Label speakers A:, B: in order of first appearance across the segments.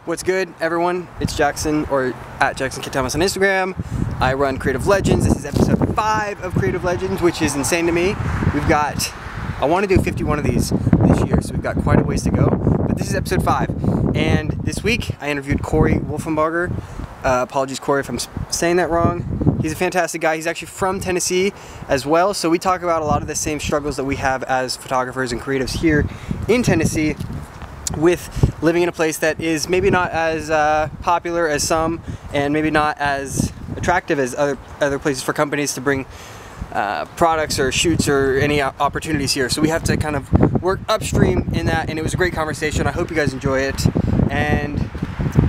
A: What's good, everyone? It's Jackson, or at Jackson Kid Thomas on Instagram. I run Creative Legends. This is episode 5 of Creative Legends, which is insane to me. I want to do 51 of these this year, so we've got quite a ways to go. But this is episode 5. And this week, I interviewed Corey Wolfenbarger. Apologies, Corey, if I'm saying that wrong. He's a fantastic guy. He's actually from Tennessee as well. So we talk about a lot of the same struggles that we have as photographers and creatives here in Tennessee, with living in a place that is maybe not as popular as some, and maybe not as attractive as other places for companies to bring products or shoots or any opportunities here. So we have to kind of work upstream in that, and it was a great conversation. I hope you guys enjoy it, and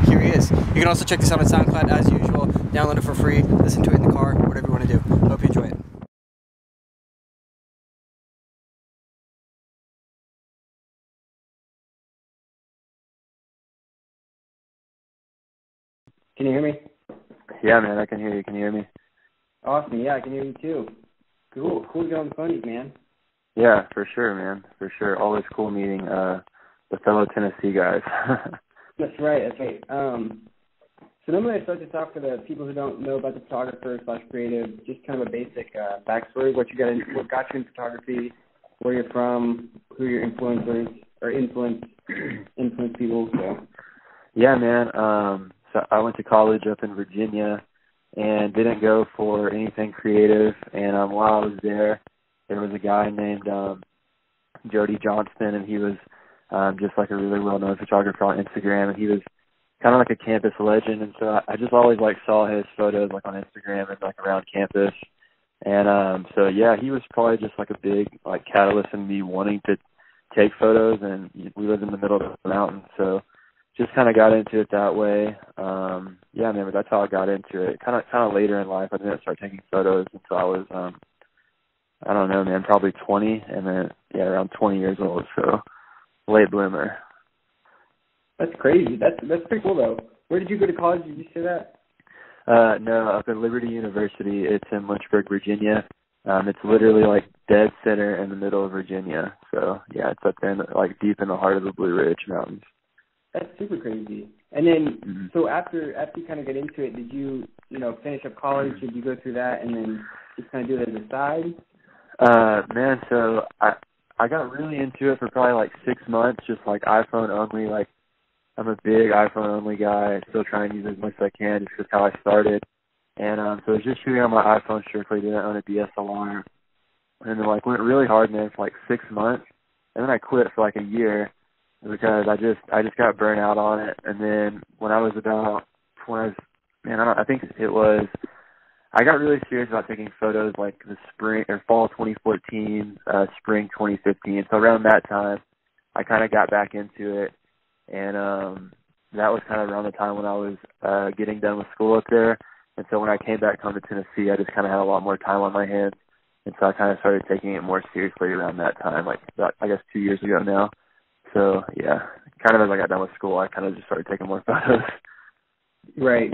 A: here he is. You can also check this out on SoundCloud as usual. Download it for free, listen to it in the car, whatever you want to do. Hope you enjoy it. Can you hear me?
B: Yeah, man, I can hear you. Can you hear me?
A: Awesome. Yeah, I can hear you too. Cool to get on the phone, man.
B: Yeah, for sure, man. For sure. Always cool meeting the fellow Tennessee guys.
A: That's right. So normally I start this off for the people who don't know about the photographer / creative, just kind of a basic backstory, what got you in photography, where you're from, who your influencers or influence people. So.
B: Yeah, man. So I went to college up in Virginia and didn't go for anything creative. And while I was there was a guy named Jody Johnston, and he was just like a really well-known photographer on Instagram, and he was kind of like a campus legend. And so I just always like saw his photos like on Instagram and like around campus. And so yeah, he was probably just like a big like catalyst in me wanting to take photos. And we live in the middle of the mountains, so just kind of got into it that way. Yeah, man, but that's how I got into it. Kind of later in life, I didn't start taking photos until I was, I don't know, man, probably 20, and then yeah, around 20 years old. So late bloomer.
A: That's crazy. That's pretty cool though. Where did you go to college? Did you say that?
B: No, up at Liberty University. It's in Lynchburg, Virginia. It's literally like dead center in the middle of Virginia. So yeah, it's up there in, like deep in the heart of the Blue Ridge Mountains.
A: That's super crazy. And then, So after you kind of get into it, did you finish up college? Did you go through that and then just kind of do it as a side?
B: Man, so I got really into it for probably like 6 months, just like iPhone only. Like I'm a big iPhone only guy. I still try and use it as much as I can, just because how I started. And so I was just shooting on my iPhone strictly. Didn't own a DSLR, and then like went really hard, man, for like 6 months, and then I quit for like a year, because I just got burnt out on it. And then I got really serious about taking photos like the spring or fall 2014, spring 2015. So around that time, I kind of got back into it, and that was kind of around the time when I was getting done with school up there. And so when I came back home to Tennessee, I just kind of had a lot more time on my hands, and so I kind of started taking it more seriously around that time, like about, I guess 2 years ago now. So yeah, kind of as I got done with school, I kind of just started taking more photos.
A: Right.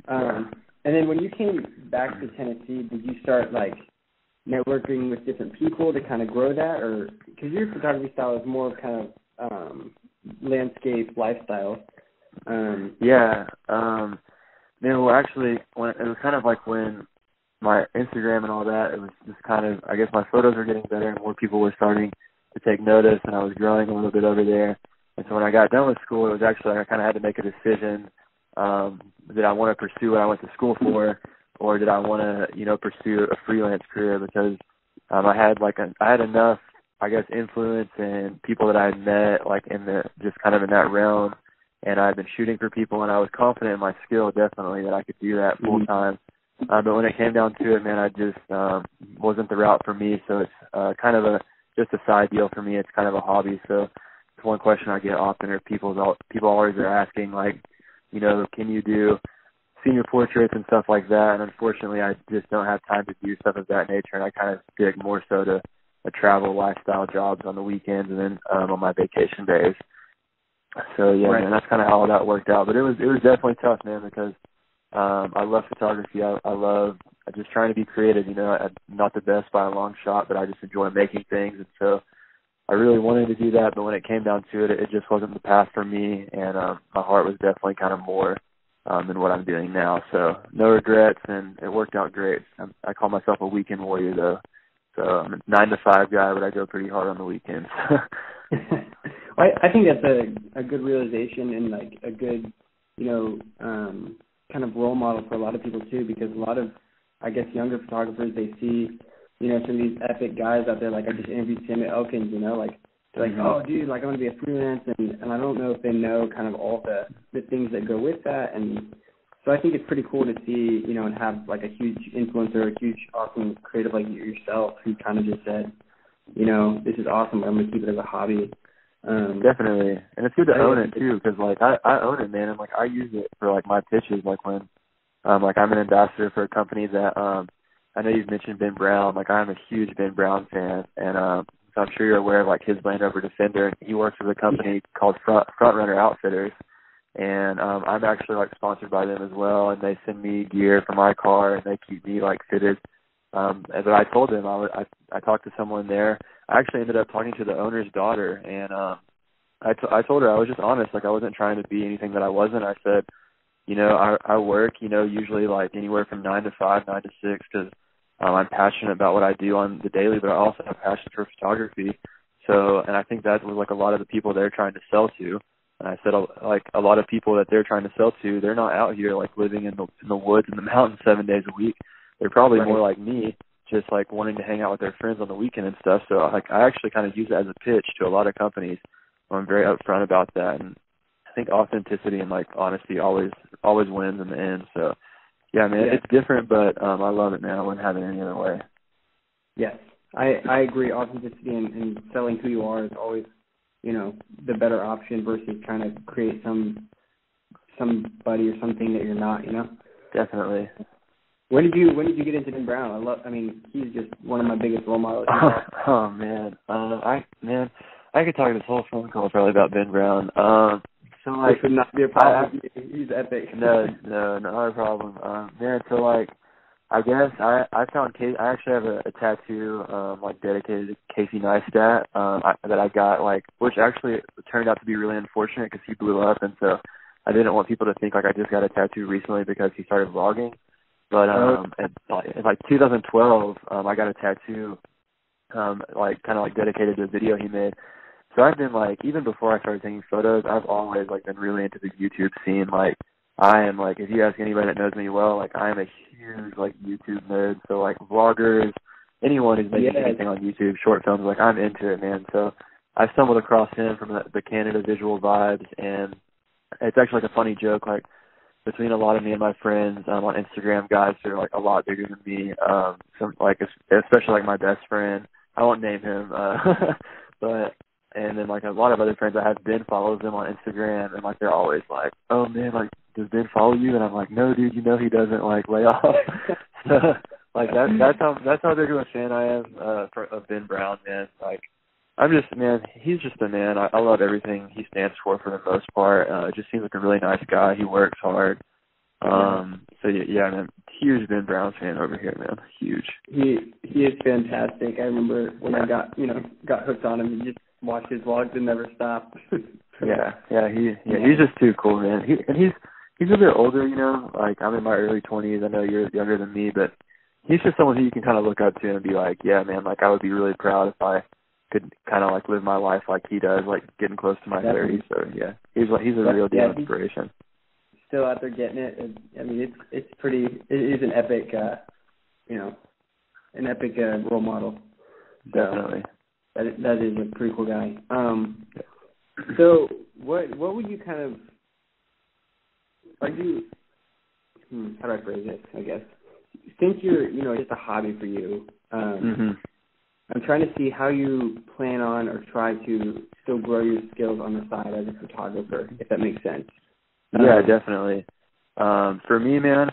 A: And then when you came back to Tennessee, did you start like networking with different people to kind of grow that, or because your photography style is more of kind of landscape lifestyle?
B: Yeah. Man, well, actually, when it was kind of like when my Instagram and all that, it was just kind of, I guess my photos were getting better and more people were starting to take notice, and I was growing a little bit over there. And so when I got done with school, it was actually, I kind of had to make a decision. Did I want to pursue what I went to school for, or did I want to, pursue a freelance career? Because I had enough, I guess, influence and people that I had met, like just kind of in that realm, and I had been shooting for people, and I was confident in my skill, definitely, that I could do that full time. But when it came down to it, man, I just wasn't the route for me. So it's kind of just a side deal for me. It's kind of a hobby. So it's one question I get often, or people always are asking, like, can you do senior portraits and stuff like that? And unfortunately, I just don't have time to do stuff of that nature, and I kind of stick more so to a travel lifestyle jobs on the weekends and then on my vacation days. So yeah, right. Man, that's kind of how all that worked out. But it was definitely tough, man, because I love photography. I love just trying to be creative. I'm not the best by a long shot, but I just enjoy making things. And so I really wanted to do that, but when it came down to it, it just wasn't the path for me, and my heart was definitely kind of more than what I'm doing now. So no regrets, and it worked out great. I call myself a weekend warrior, though. So I'm a 9-to-5 guy, but I go pretty hard on the weekends.
A: Well, I think that's a good realization and like a good, kind of role model for a lot of people too, because a lot of, I guess, younger photographers, they see, some of these epic guys out there. Like I just interviewed Tim at Elkins, like they're like, oh dude, like I want to be a freelance, and I don't know if they know kind of all the things that go with that. And so I think it's pretty cool to see, and have like a huge influencer, a huge awesome creative like yourself, who kind of just said, this is awesome, but I'm gonna keep it as a hobby.
B: Definitely, and it's good to own it too, because like I own it, man, and like I use it for like my pitches, like when like I'm an ambassador for a company that I know you've mentioned Ben Brown. Like I'm a huge Ben Brown fan, and so I'm sure you're aware of like his Land Rover Defender. He works with a company called Front Runner Outfitters, and I'm actually like sponsored by them as well, and they send me gear for my car, and they keep me like fitted. But I told them I talked to someone there. I actually ended up talking to the owner's daughter, and I told her I was just honest. Like I wasn't trying to be anything that I wasn't. I said, I work, usually like anywhere from 9 to 5, 9 to 6, because I'm passionate about what I do on the daily, but I also have passion for photography. So, and I think that was like a lot of the people they're trying to sell to. And I said, like a lot of people that they're trying to sell to, they're not out here like living in the woods and the mountains 7 days a week. They're probably more like me, just like wanting to hang out with their friends on the weekend and stuff. So like I actually kind of use it as a pitch to a lot of companies. I'm very upfront about that, and I think authenticity and like honesty always wins in the end. So yeah, man, it's different, but I love it, man. I wouldn't have it any other way.
A: Yes, I agree. Authenticity and selling who you are is always, the better option versus trying to create somebody or something that you're not.
B: Definitely.
A: When did you get into Ben Brown? He's just one of my biggest role models.
B: Oh man, I could talk this whole phone call probably about Ben Brown. So like,
A: this would not be a problem. He's epic.
B: No, not a problem. Man, so like, I guess I found Casey. I actually have a tattoo like dedicated to Casey Neistat that I got, like, which actually turned out to be really unfortunate because he blew up, and so I didn't want people to think like I just got a tattoo recently because he started vlogging. But in like 2012, I got a tattoo, like kind of like dedicated to a video he made. So I've been like, even before I started taking photos, I've always like been really into the YouTube scene. Like I am like, if you ask anybody that knows me well, like I am a huge like YouTube nerd. So like vloggers, anyone who's making anything on YouTube, short films, like I'm into it, man. So I stumbled across him from the Canada Visual Vibes, and it's actually like a funny joke, like between a lot of me and my friends on Instagram, guys who are like a lot bigger than me, some like especially like my best friend. I won't name him, but. And then, like, a lot of other friends I have, Ben follows them on Instagram, and, like, they're always like, oh, man, like, does Ben follow you? And I'm like, no, dude, he doesn't, like, lay off. So, like, that's how big of a fan I am of Ben Brown, man. Like, I'm just, man, he's just a man. I love everything he stands for the most part. It just seems like a really nice guy. He works hard. So, yeah, man, huge Ben Brown fan over here, man. Huge.
A: He is fantastic. I remember when I got hooked on him, he just watch his vlogs and never stop.
B: He's just too cool, man. He's a bit older, like I'm in my early 20s. I know you're younger than me, but he's just someone who you can kind of look up to and be like, yeah, man, like I would be really proud if I could kind of like live my life like he does, like getting close to my 30s. So yeah, he's a real deal inspiration.
A: Still out there getting it. I mean, it's pretty. It is an epic, role model.
B: Definitely.
A: That is a pretty cool guy. So what would you kind of how do I phrase this? I guess since you're it's a hobby for you. I'm trying to see how you plan on or try to still grow your skills on the side as a photographer, if that makes sense.
B: Yeah, definitely. For me, man,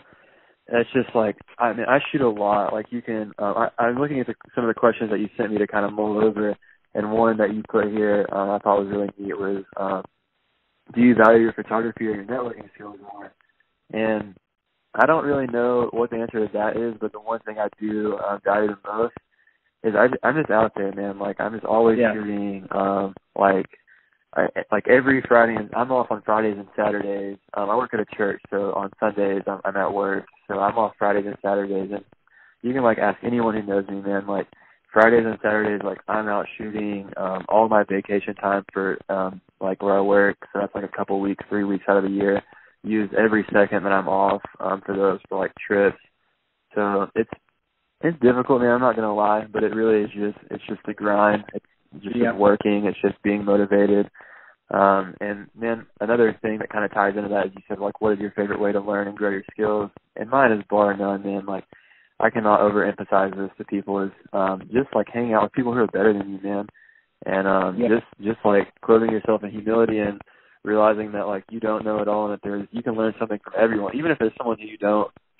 B: it's just like, I shoot a lot. Like you can, I'm looking at some of the questions that you sent me to kind of mull over, and one that you put here I thought was really neat was, do you value your photography or your networking skills more? And I don't really know what the answer to that is, but the one thing I do value the most is I'm just out there, man. Like, I'm just always shooting. Like every Friday, and I'm off on Fridays and Saturdays. I work at a church, so on Sundays I'm at work. So I'm off Fridays and Saturdays, and you can like ask anyone who knows me, man. Like Fridays and Saturdays, like I'm out shooting. All my vacation time for like where I work, so that's like a couple weeks, 3 weeks out of the year. Use every second that I'm off for those, for like trips. So it's difficult, man. I'm not gonna lie, but it really is just the grind. It's just working. It's just being motivated. And then another thing that kind of ties into that is you said, like, what is your favorite way to learn and grow your skills? And mine is bar none, man. Like, I cannot overemphasize this to people, is just like hanging out with people who are better than you, man. And just like clothing yourself in humility and realizing that like you don't know it all, and that you can learn something from everyone, even if there's someone who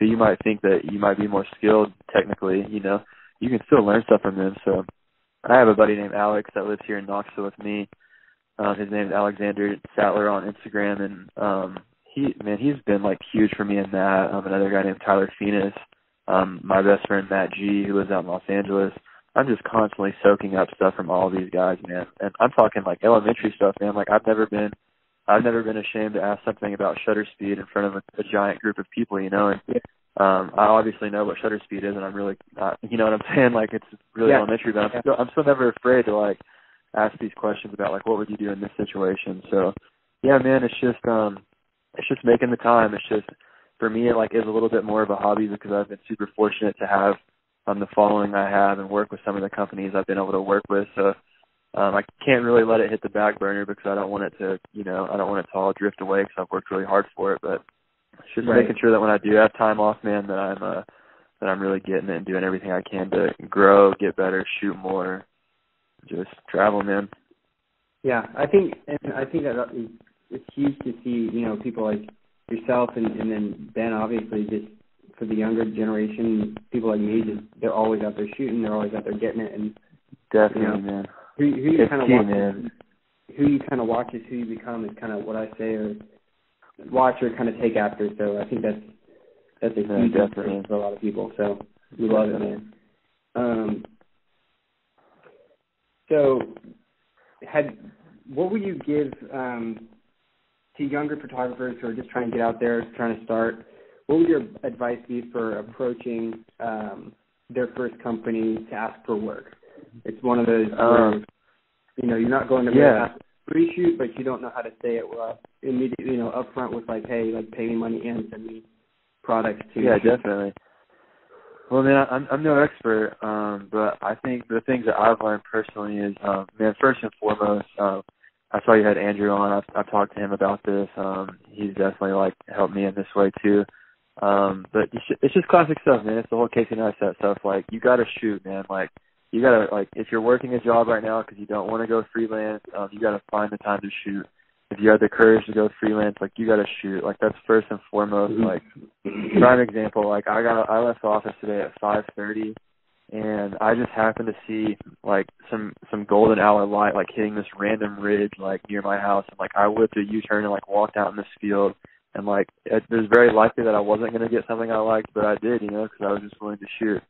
B: you might think that you might be more skilled technically. You know, you can still learn stuff from them. So I have a buddy named Alex that lives here in Knoxville with me. His name is Alexander Sattler on Instagram, and he's been like huge for me in that. Another guy named Tyler Phoenix, my best friend Matt G, who lives out in Los Angeles. I'm just constantly soaking up stuff from all these guys, man. And I'm talking like elementary stuff, man. Like I've never been ashamed to ask something about shutter speed in front of a giant group of people, you know. And I obviously know what shutter speed is, and I'm really not, you know what I'm saying? Like it's really elementary, but I'm still never afraid to like ask these questions about like what would you do in this situation. So yeah, man, it's just making the time. It's just, for me, it like is a little bit more of a hobby because I've been super fortunate to have the following I have and work with some of the companies I've been able to work with. So I can't really let it hit the back burner because I don't want it to, you know, I don't want it to all drift away because I've worked really hard for it. But it's just making sure that when I do have time off, man, that I'm really getting it and doing everything I can to grow, get better, shoot more, just travel, man.
A: Yeah, I think that it's huge to see, you know, people like yourself and then Ben, obviously, just for the younger generation, people like me, just they're always out there shooting, they're always out there getting it, and
B: definitely, you know, man.
A: Who you kind of watch is who you become is kind of what I say, or watch or kind of take after. So I think that's a huge difference for a lot of people. So we love it, man. So what would you give to younger photographers who are just trying to get out there, trying to start? What would your advice be for approaching their first company to ask for work? It's one of those where, you know, you're not going to ask for a shoot, but you don't know how to say it immediately, you know, up front with like, hey, like pay me money and send me products too.
B: Yeah, definitely. Well, man, I'm no expert, but I think the things that I've learned personally is, man, first and foremost, I saw you had Andrew on. I've talked to him about this. He's definitely like helped me in this way too. But it's just classic stuff, man. It's the whole Casey Neistat stuff. Like, you got to shoot, man. Like, you got to, like, if you're working a job right now because you don't want to go freelance, you got to find the time to shoot. If you have the courage to go freelance, like, you got to shoot. Like, that's first and foremost. Like, prime example, like, I left the office today at 5:30, and I just happened to see, like, some golden hour light, like, hitting this random ridge, like, near my house. And, like, I whipped a U-turn and, like, walked out in this field. And, like, it was very likely that I wasn't going to get something I liked, but I did, you know, because I was just willing to shoot.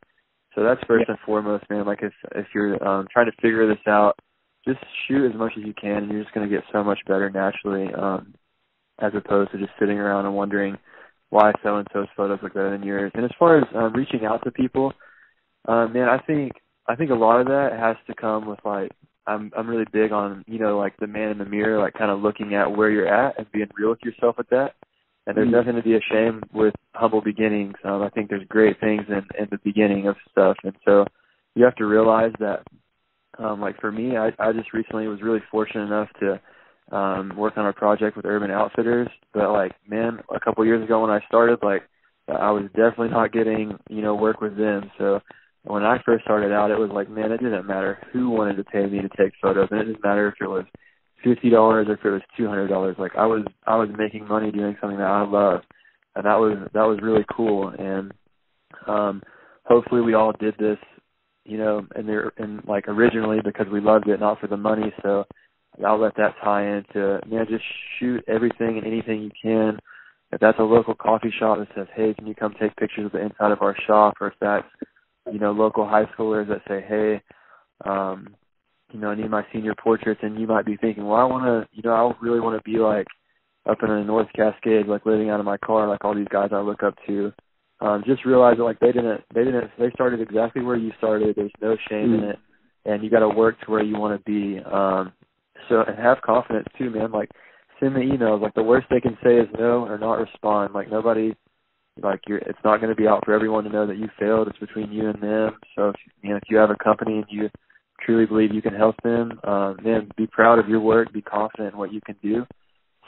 B: So that's first and foremost, man. Like, if you're trying to figure this out, just shoot as much as you can, and you're just going to get so much better naturally, as opposed to just sitting around and wondering why so-and-so's photos look better than yours. And as far as reaching out to people, man, I think a lot of that has to come with, like, I'm really big on, you know, like the man in the mirror, like kind of looking at where you're at and being real with yourself with that. And there's nothing to be ashamed with humble beginnings. I think there's great things in the beginning of stuff. And so you have to realize that, like for me, I just recently was really fortunate enough to work on a project with Urban Outfitters. But, like, man, a couple years ago when I started, like, I was definitely not getting, you know, work with them. So when I first started out, it was like, man, it didn't matter who wanted to pay me to take photos. And it didn't matter if it was $50 or if it was $200. Like, I was making money doing something that I loved, and that was really cool. And hopefully we all did this, you know, and like originally because we loved it, not for the money. So I'll let that tie into, man, just shoot everything and anything you can. If that's a local coffee shop that says, hey, can you come take pictures of the inside of our shop, or if that's local high schoolers that say, hey, I need my senior portraits, and you might be thinking, well, I really want to be like up in the North Cascades, like living out of my car, like all these guys I look up to. Just realize that like they started exactly where you started. There's no shame in it, and you got to work to where you want to be. And have confidence too, man. Like send the emails. Like the worst they can say is no or not respond. Like nobody. Like it's not going to be out for everyone to know that you failed. It's between you and them. So if you have a company and you truly believe you can help them, then be proud of your work. Be confident in what you can do.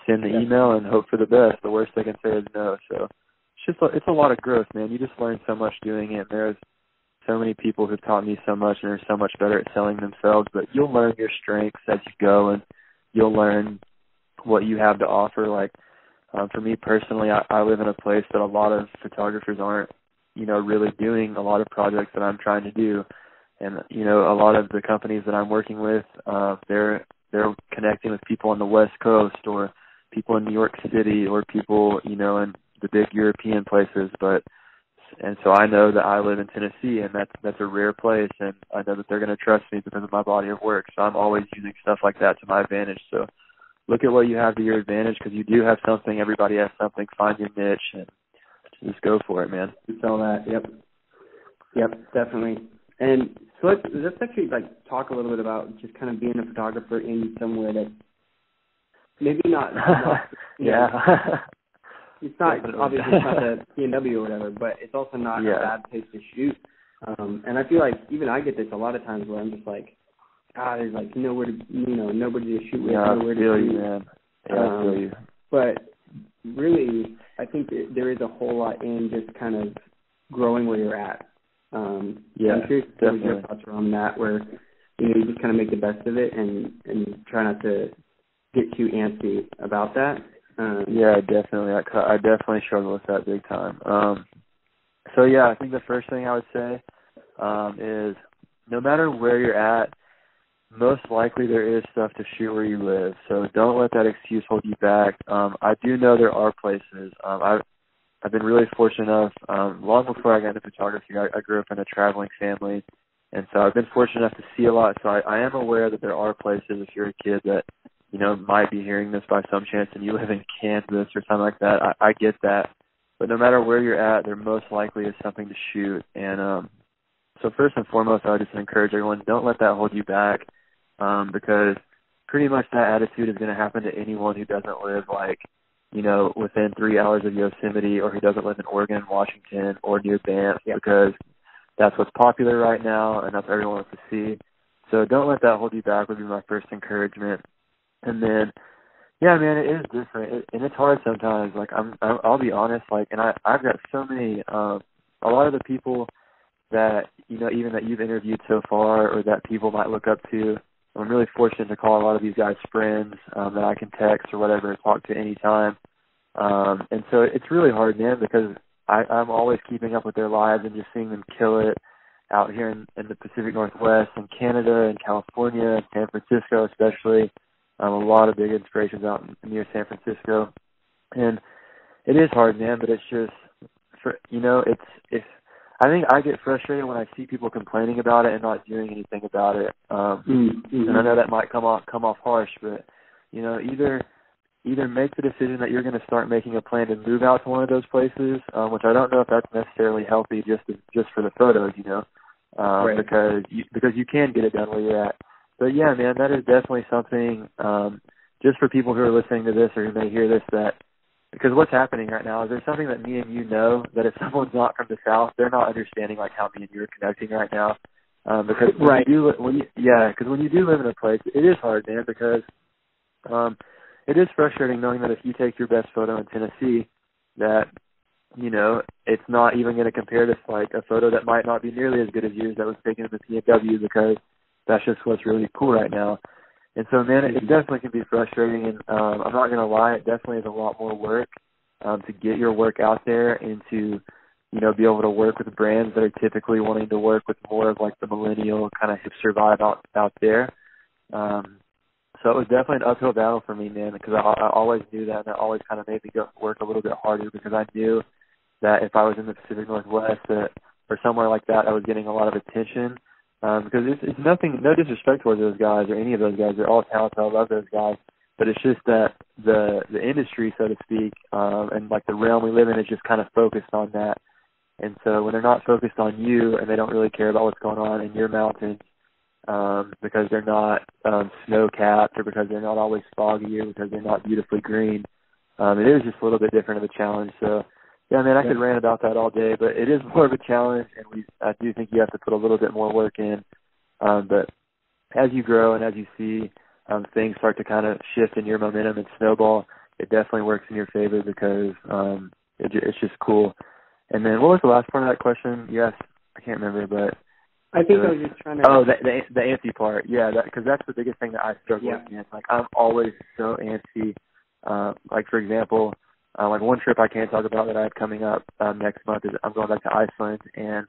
B: Send the email and hope for the best. The worst they can say is no. So it's a lot of growth, man. You just learn so much doing it. There's so many people who've taught me so much and are so much better at selling themselves. But you'll learn your strengths as you go, and you'll learn what you have to offer. Like. For me personally, I live in a place that a lot of photographers aren't, really doing a lot of projects that I'm trying to do. And, a lot of the companies that I'm working with, they're connecting with people on the West Coast or people in New York City or people, in the big European places. And so I know that I live in Tennessee, and that's a rare place, and I know that they're going to trust me because of my body of work. So I'm always using stuff like that to my advantage. So look at what you have to your advantage, because you do have something. Everybody has something. Find your niche and just go for it, man.
A: Sell that. Yep, definitely. And so let's actually talk a little bit about just kind of being a photographer in somewhere that maybe not
B: yeah.
A: It's not obviously it's not the P&W or whatever, but it's also not a bad place to shoot. And I feel like even I get this a lot of times where I'm just like, there's nowhere to, nobody to shoot with, nowhere to shoot.
B: Man. Yeah, I feel you.
A: But really, I think there is a whole lot in just kind of growing where you're at. I'm curious what your thoughts are on that, where you just kind of make the best of it and try not to get too antsy about that.
B: Yeah, definitely. I definitely struggle with that big time. I think the first thing I would say is no matter where you're at, most likely there is stuff to shoot where you live. So don't let that excuse hold you back. I do know there are places. I've been really fortunate enough, long before I got into photography, I grew up in a traveling family. And so I've been fortunate enough to see a lot. So I am aware that there are places, if you're a kid that, might be hearing this by some chance and you live in Kansas or something like that. I get that. But no matter where you're at, there most likely is something to shoot. And so first and foremost, I would just encourage everyone, don't let that hold you back. Because pretty much that attitude is going to happen to anyone who doesn't live within 3 hours of Yosemite, or who doesn't live in Oregon, Washington, or near Banff, because that's what's popular right now and that's what everyone wants to see. So don't let that hold you back would be my first encouragement. And then, man, it is different, and it's hard sometimes. I'll be honest, and I've got so many, a lot of the people that, even that you've interviewed so far or that people might look up to, I'm really fortunate to call a lot of these guys friends that I can text or whatever and talk to anytime. And so it's really hard, man, because I'm always keeping up with their lives and just seeing them kill it out here in the Pacific Northwest and Canada and California and San Francisco especially. A lot of big inspirations out near San Francisco. And it is hard, man, but it's just, I think I get frustrated when I see people complaining about it and not doing anything about it. And I know that might come off harsh, but either make the decision that you're going to start making a plan to move out to one of those places, which I don't know if that's necessarily healthy just for the photos,
A: right.
B: because you can get it done where you're at. But yeah, man, that is definitely something. Just for people who are listening to this or who may hear this, because what's happening right now is there's something that me and you know, that if someone's not from the South, they're not understanding how me and you are connecting right now. Because when you do live in a place, it is hard, man, because it is frustrating knowing that if you take your best photo in Tennessee, that it's not even going to compare to a photo that might not be nearly as good as yours that was taken in the P&W, because that's just what's really cool right now. And so, man, it definitely can be frustrating, and I'm not going to lie, it definitely is a lot more work to get your work out there and to, be able to work with brands that are typically wanting to work with more of the millennial kind of hipster vibe out there. So it was definitely an uphill battle for me, man, because I always knew that, and that always kind of made me work a little bit harder, because I knew that if I was in the Pacific Northwest, that or somewhere like that was getting a lot of attention. Because it's nothing, no disrespect towards those guys or any of those guys. They're all talented. I love those guys. But it's just that the industry, so to speak, and like the realm we live in is just kind of focused on that. And so when they're not focused on you and they don't really care about what's going on in your mountains, because they're not snow-capped or because they're not always foggy or because they're not beautifully green, it is just a little bit different of a challenge. So, yeah, man, I could rant about that all day, but it is more of a challenge, and I do think you have to put a little bit more work in. But as you grow and as you see things start to kind of shift in your momentum and snowball, it definitely works in your favor because it's just cool. And then what was the last part of that question? Yes, I can't remember, but
A: I think I was just trying to.
B: Oh, the antsy part. Yeah, because that's the biggest thing that I struggle with. Man. Like I'm always so antsy. Like for example, like one trip I can't talk about that I have coming up next month is I'm going back to Iceland, and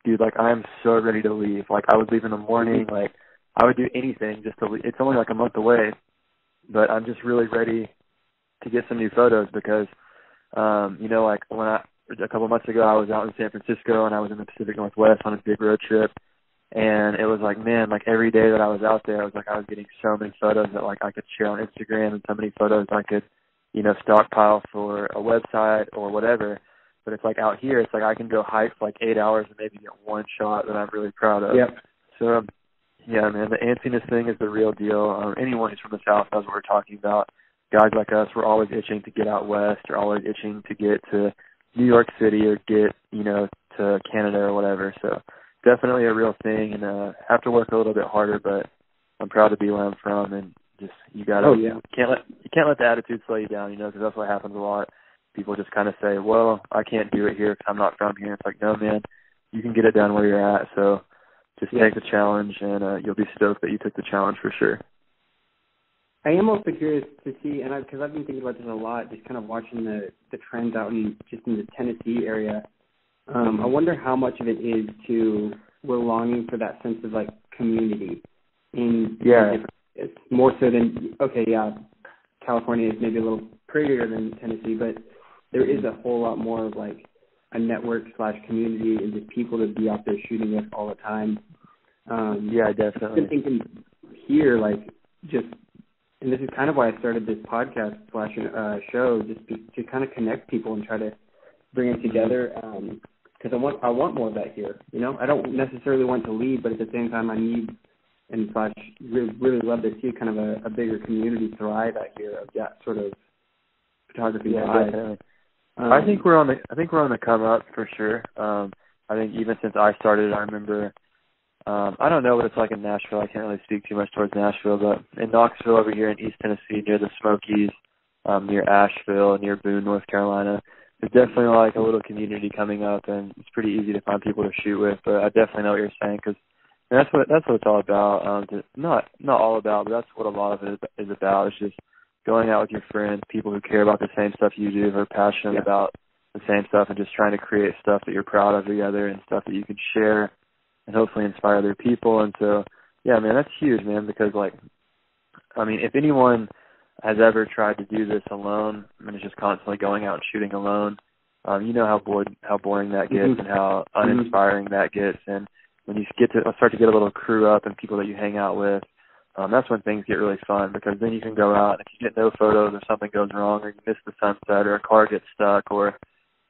B: dude, like I'm so ready to leave. Like I would leave in the morning. Like I would do anything just to leave. It's only like a month away, but I'm just really ready to get some new photos because, like when a couple of months ago I was out in San Francisco and I was in the Pacific Northwest on a big road trip, and it was like, man, like every day that I was out there, I was getting so many photos that like I could share on Instagram and so many photos I could, stockpile for a website or whatever. But it's like out here, it's like I can go hike for like 8 hours and maybe get one shot that I'm really proud of.
A: Yep.
B: So, yeah, man, the antsiness thing is the real deal. Anyone who's from the South knows what we're talking about. Guys like us, we're always itching to get out west or always itching to get to New York City or get, to Canada or whatever. So definitely a real thing, and have to work a little bit harder, but I'm proud to be where I'm from, and just you can't let the attitude slow you down, because that's what happens a lot. People just kind of say, well, I can't do it here because I'm not from here. It's like, no, man, you can get it done where you're at. So just take the challenge, and you'll be stoked that you took the challenge for sure.
A: I am also curious to see, and because I've been thinking about this a lot, just kind of watching the trends out in the Tennessee area. I wonder how much of it is we're longing for that sense of like community in it's more so than California is maybe a little prettier than Tennessee, but there is a whole lot more of like a network / community and just people to be out there shooting with all the time.
B: Definitely.
A: I've been thinking here, like just. And this is kind of why I started this podcast / show, just to kind of connect people and try to bring them together. Because I want more of that here. I don't necessarily want to leave, but at the same time, I need and really love to see kind of a bigger community thrive out here of that sort of photography.
B: Yeah, definitely. I think we're on the come up for sure. I think even since I started, I remember. I don't know what it's like in Nashville. I can't really speak too much towards Nashville, but in Knoxville over here in East Tennessee near the Smokies, near Asheville, near Boone, North Carolina, there's definitely like a little community coming up, and it's pretty easy to find people to shoot with. But I definitely know what you're saying because that's what it's all about. Not all about, but that's what a lot of it is about. It's just going out with your friends, people who care about the same stuff you do, who are passionate about the same stuff, and just trying to create stuff that you're proud of together and stuff that you can share and hopefully inspire other people. And so, yeah, man, that's huge, man, because, if anyone has ever tried to do this alone, it's just constantly going out and shooting alone, you know how boring that gets and how uninspiring that gets. And when you start to get a little crew up and people that you hang out with, that's when things get really fun, because then you can go out, and if you get no photos or something goes wrong or you miss the sunset or a car gets stuck or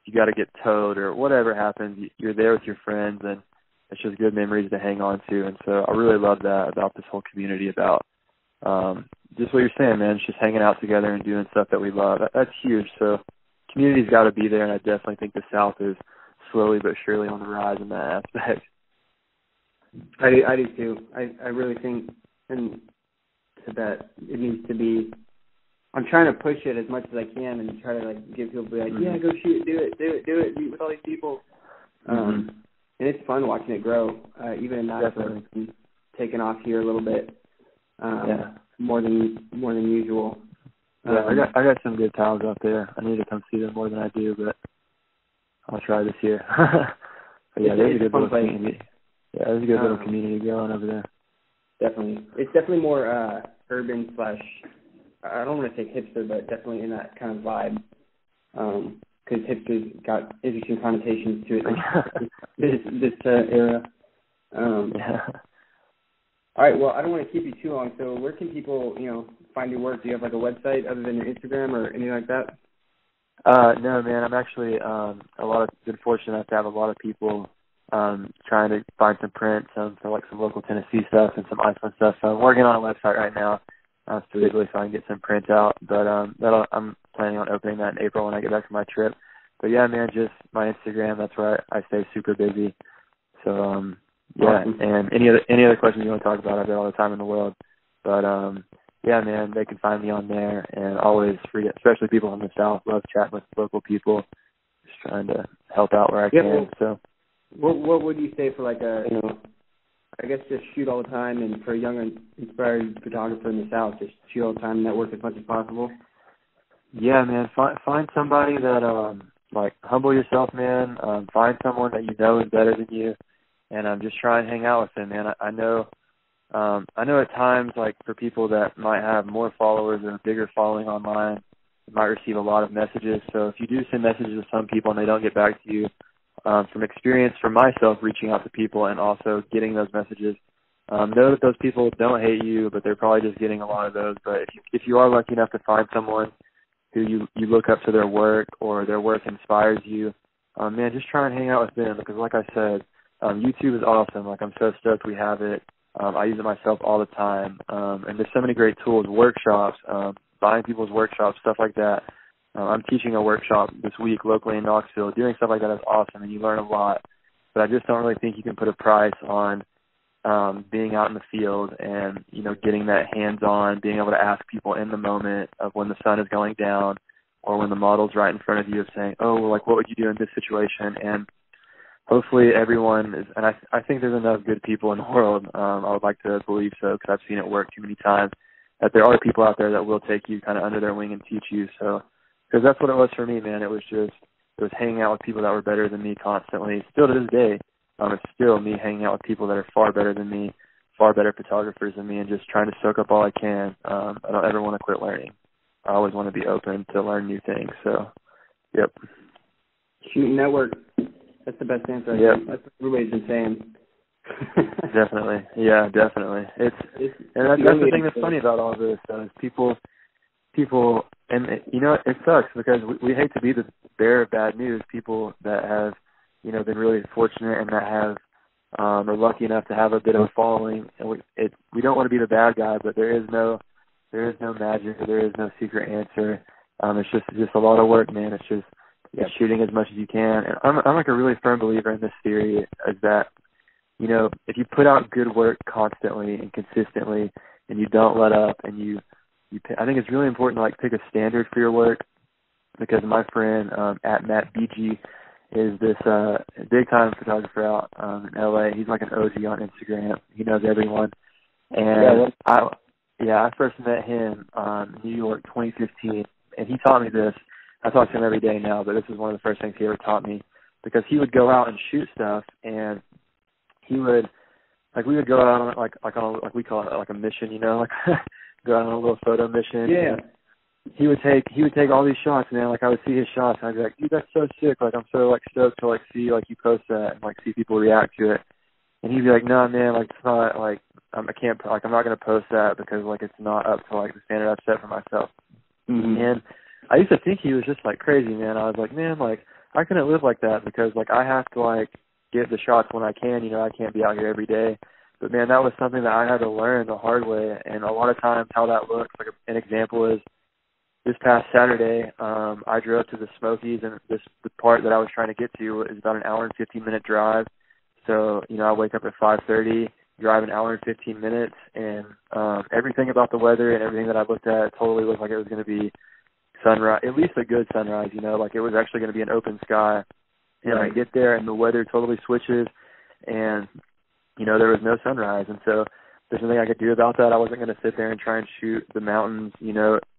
B: you got to get towed or whatever happens, you're there with your friends, and it's just good memories to hang on to. And so I really love that about this whole community, about just what you're saying, man. It's just hanging out together and doing stuff that we love. That's huge. So community's got to be there, and I definitely think the South is slowly but surely on the rise in that aspect.
A: I do too. I really think that it needs to be. I'm trying to push it as much as I can and try to get people to be like, yeah, go shoot, do it, meet with all these people. And it's fun watching it grow, even in Nashville. It's taken off here a little bit, more than usual.
B: I got some good pals out there. I need to come see them more than I do, but I'll try this year. But yeah, there's a good little community. Yeah, there's a good little community going over there.
A: Definitely, it's definitely more urban / I don't want to say hipster, but definitely in that kind of vibe. Because
C: because hipster's got interesting connotations to it this era.
B: Yeah.
C: All right, well, I don't want to keep you too long, so where can people, find your work? Do you have like a website other than your Instagram or anything like that?
B: No, man, I'm actually been fortunate enough to have a lot of people trying to find some prints for like some local Tennessee stuff and some Iceland stuff. So I'm working on a website right now specifically so I can get some prints out. But I'm planning on opening that in April when I get back from my trip. But yeah, man, just my Instagram. That's where I stay super busy. So yeah, awesome. And any other questions you want to talk about, I've got all the time in the world. But yeah, man, they can find me on there, and always free, especially people from the South, love chatting with local people, just trying to help out where I can. So,
C: what would you say for like I guess just shoot all the time, and for a young and inspired photographer in the South, just shoot all the time, network as much as possible?
B: Yeah, man, find somebody that like humble yourself, man. Find someone that you know is better than you, and just try and hang out with them, man. I know at times, like for people that might have more followers or a bigger following online, you might receive a lot of messages. So if you do send messages to some people and they don't get back to you, from experience from myself reaching out to people and also getting those messages, know that those people don't hate you, but they're probably just getting a lot of those. But if you are lucky enough to find someone who you look up to their work or their work inspires you, man, just try and hang out with them, because like I said, YouTube is awesome. Like, I'm so stoked we have it. I use it myself all the time. And there's so many great tools, workshops, buying people's workshops, stuff like that. I'm teaching a workshop this week locally in Knoxville. Doing stuff like that is awesome, and you learn a lot. But I just don't really think you can put a price on being out in the field and, getting that hands-on, being able to ask people in the moment of when the sun is going down or when the model's right in front of you, of saying, oh, well, like, what would you do in this situation? And hopefully everyone is, and I think there's enough good people in the world, I would like to believe so, because I've seen it work too many times, that there are people out there that will take you kind of under their wing and teach you. So, because that's what it was for me, man. It was hanging out with people that were better than me constantly. Still to this day, it's still me hanging out with people that are far better than me, far better photographers than me, and just trying to soak up all I can. I don't ever want to quit learning. I always want to be open to learn new things. So, yep.
C: Shooting network. That's the best answer.
B: Yep.
C: That's what everybody's been saying.
B: Definitely. Yeah, definitely. And that's the thing that's funny about all this, is people, and it sucks because we hate to be the bearer of bad news. People that have, been really fortunate and that have, are lucky enough to have a bit of a following. And we don't want to be the bad guy, but there is no magic, there is no secret answer. It's just a lot of work, man. It's just shooting as much as you can. And I'm like a really firm believer in this theory, is that, if you put out good work constantly and consistently, and you don't let up, and I think it's really important to like pick a standard for your work, because my friend at Matt BG is this big time photographer out in LA. He's like an OG on Instagram. He knows everyone. And I first met him in New York 2015, and he taught me this. I talk to him every day now, but this is one of the first things he ever taught me, because he would go out and shoot stuff, and he would, like, we would go out on like we call it like a mission, like go out on a little photo mission.
C: Yeah.
B: He would take all these shots, man. Like, I would see his shots, and I'd be like, dude, that's so sick. Like, I'm so like stoked to like see like you post that and like see people react to it. And he'd be like, no, man, like, it's not like I'm not gonna post that because like it's not up to like the standard I've set for myself.
C: Mm-hmm.
B: And I used to think he was just like crazy, man. I was like, man, like, I couldn't live like that, because like I have to like get the shots when I can. I can't be out here every day. But man, that was something that I had to learn the hard way. And a lot of times, how that looks, like an example is this past Saturday, I drove to the Smokies, and the part that I was trying to get to is about an hour and 15-minute drive. So I wake up at 5:30, drive an hour and 15 minutes, and everything about the weather and everything that I looked at totally looked like it was going to be sunrise, at least a good sunrise, like it was actually going to be an open sky. And I get there and the weather totally switches, and there was no sunrise. And so there's nothing I could do about that. I wasn't going to sit there and try and shoot the mountains,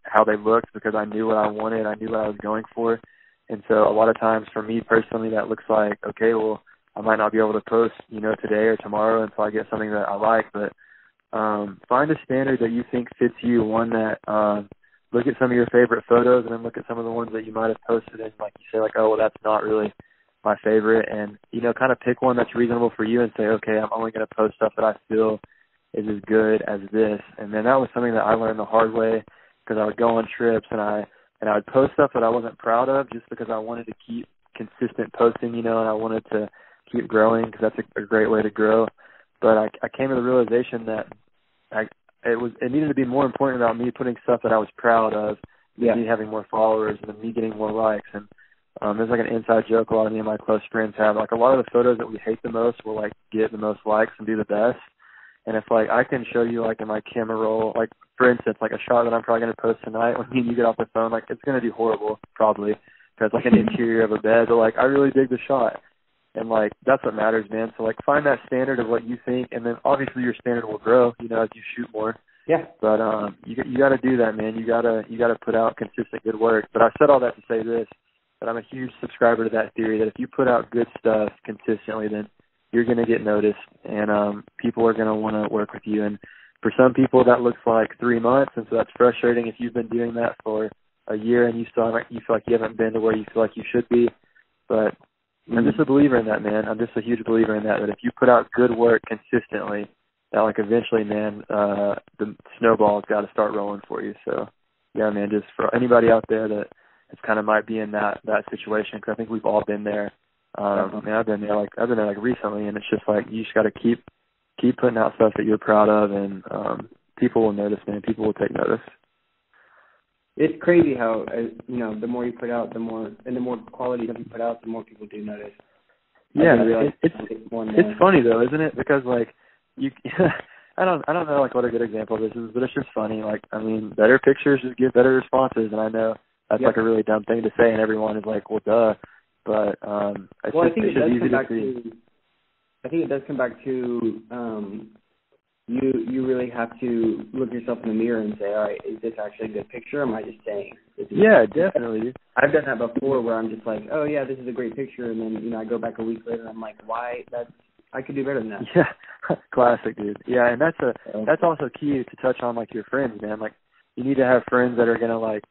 B: how they looked, because I knew what I wanted, I knew what I was going for. And so a lot of times for me personally, that looks like, okay, well, I might not be able to post today or tomorrow until I get something that I like. But find a standard that you think fits you, one that look at some of your favorite photos and then look at some of the ones that you might have posted and like you say like, oh, well, that's not really my favorite, and, you know, kind of pick one that's reasonable for you and say, okay, I'm only going to post stuff that I feel is as good as this. And then that was something that I learned the hard way, because I would go on trips and I would post stuff that I wasn't proud of just because I wanted to keep consistent posting, you know, and I wanted to keep growing because that's a great way to grow. But I came to the realization that it needed to be more important about me putting stuff that I was proud of, me having more followers and me getting more likes. And there's like an inside joke a lot of me and my close friends have. Like, a lot of the photos that we hate the most will like get the most likes and do the best. And if like I can show you like in my camera roll, like for instance, like a shot that I'm probably going to post tonight, when you get off the phone, like it's going to do horrible probably because like an interior of a bed, but like I really dig the shot. And like that's what matters, man. So like find that standard of what you think, and then obviously your standard will grow, you know, as you shoot more.
C: Yeah.
B: But you got to do that, man. You got to put out consistent good work. But I said all that to say this. But I'm a huge subscriber to that theory that if you put out good stuff consistently, then you're going to get noticed, and people are going to want to work with you. And for some people, that looks like 3 months, and so that's frustrating if you've been doing that for a year and you feel like you haven't been to where you feel like you should be. But I'm just a believer in that, man. I'm just a huge believer in that if you put out good work consistently, that like eventually, man, the snowball's got to start rolling for you. So, yeah, man, just for anybody out there that it's kind of might be in that situation, because I think we've all been there. I mean, I've been there like recently, and it's just like you just got to keep putting out stuff that you're proud of, and people will notice, man. People will take notice.
C: It's crazy how you know, the more you put out, the more quality stuff you put out, the more people do notice.
B: Yeah, it's funny though, isn't it? Because like you, I don't know like what a good example of this is, but it's just funny. Like, I mean, better pictures just get better responses, and I know that's like a really dumb thing to say, and everyone is like, well, duh. But I think it
C: does come back to you really have to look yourself in the mirror and say, all right, is this actually a good picture, or am I just saying?
B: Yeah, definitely.
C: I've done that before where I'm just like, oh yeah, this is a great picture, and then, you know, I go back a week later and I'm like, why? I could do better than that.
B: Yeah, classic, dude. Yeah, and that's also key to touch on like your friends, man. Like, you need to have friends that are gonna like,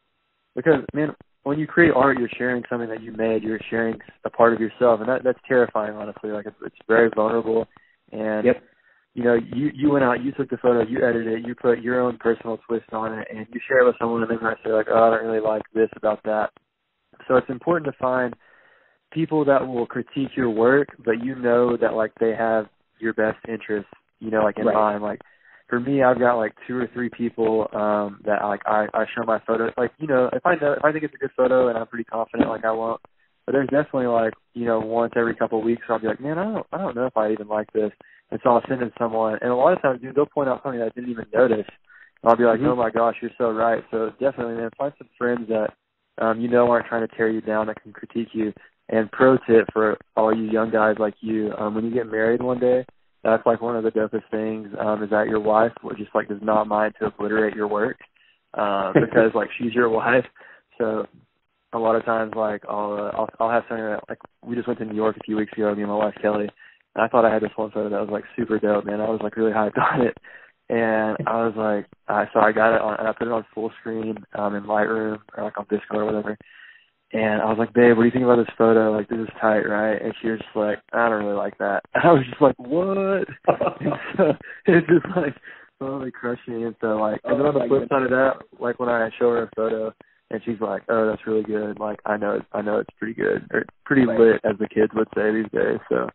B: because man, when you create art, you're sharing something that you made. You're sharing a part of yourself, and that's terrifying, honestly. Like, it's very vulnerable, and you know, you went out, you took the photo, you edited it, you put your own personal twist on it, and you share it with someone, and they might say like, oh, I don't really like this about that. So it's important to find people that will critique your work, but you know that like they have your best interests, you know, like in mind. Like, for me, I've got like 2 or 3 people that like I show my photos. Like, you know, if I think it's a good photo and I'm pretty confident, like I won't. But there's definitely like, you know, once every couple of weeks I'll be like, man, I don't know if I even like this. And so I'll send it to someone, and a lot of times, dude, they'll point out something that I didn't even notice. And I'll be like, oh my gosh, you're so right. So definitely, man, find some friends that you know aren't trying to tear you down, that can critique you. And pro tip for all you young guys like you, when you get married one day, that's like one of the dopest things, is that your wife just like does not mind to obliterate your work, because like she's your wife. So a lot of times, like I'll have something that, like, we just went to New York a few weeks ago, me and my wife Kelly, and I thought I had this one photo that was like super dope, man. I was like really hyped on it, and I was like, so I got it on, and I put it on full screen in Lightroom or like on Discord or whatever. And I was like, babe, what do you think about this photo? Like, this is tight, right? And she was just like, I don't really like that. And I was just like, what? And so it's just like totally crushing me. And so like, and then on the flip side of that, like when I show her a photo and she's like, oh, that's really good. Like, I know it's pretty good, or pretty lit, as the kids would say these days. So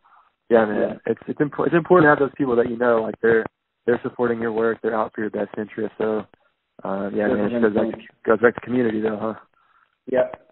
B: yeah, man, it's important to have those people that, you know, like they're supporting your work. They're out for your best interest. So yeah, man, it goes back to community though, huh?
C: Yep.